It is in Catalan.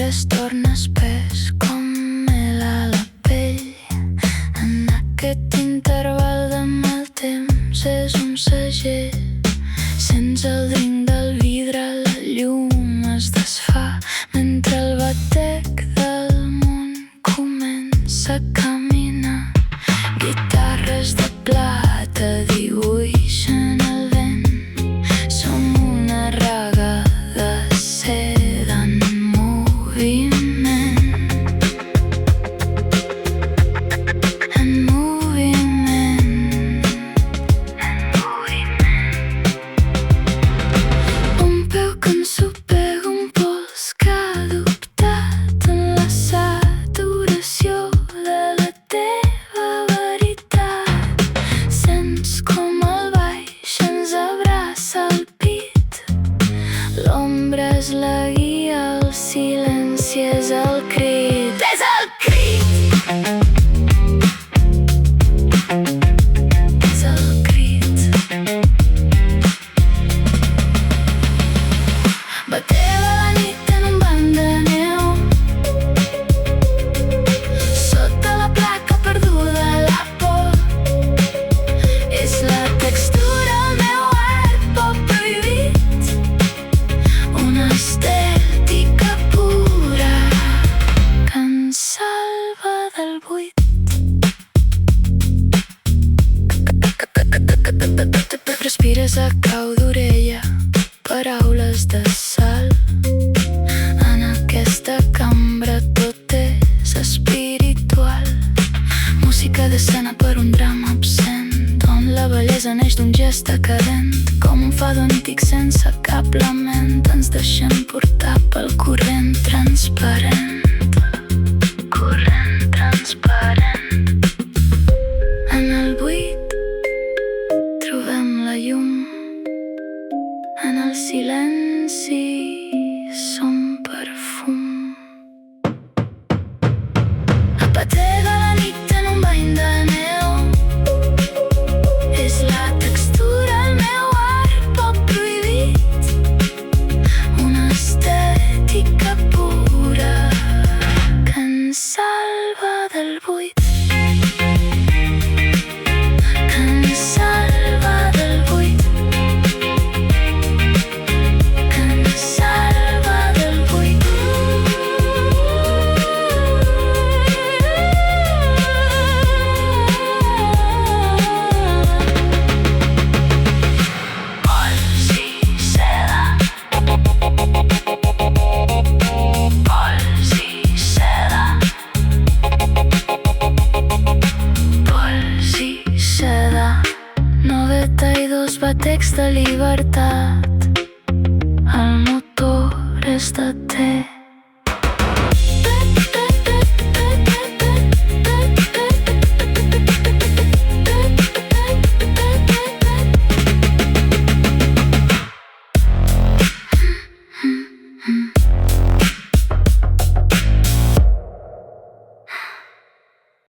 l'aire es torna espès com mel a la pell. En aquest interval de mal temps és un segell. Sense el drinc del vidre la llum es desfà, mentre el batec del món comença a caminar. Guitarres de plata dibuixen el vent. Som una raga de seda en moviment. En moviment. En moviment. Un peu que ensopega un pols que ha adoptat en la saturació de la teva veritat. Sents com el baix ens abraça al pit. L'ombra és la guia, el silenci és el crit. És el crit! És el crit. Batega la nit en un banc de neu. Sota la placa perduda la por. És la textura al meu art poc prohibit. Una estètica pura que ens salva del buit. Respires a cau d'orella paraules de sal. En aquesta cambra tot és espiritual. Música d'escena per un drama absent, on la bellesa neix d'un gest decadent. Com un fado antic sense cap lament, ens deixem portar pel corrent transparent. Corrent transparent. En el buit trobem la llum. En el silenci som perfum. Apatega la nit en un bany de neu. És la textura al meu art poc prohibit. Una estètica pura que ens salva del buit. Que ens salva del buit. Que ens salva del buit. Pols i seda. Pols i seda. Pols i seda. 92 batecs de llibertat. El motor és de te.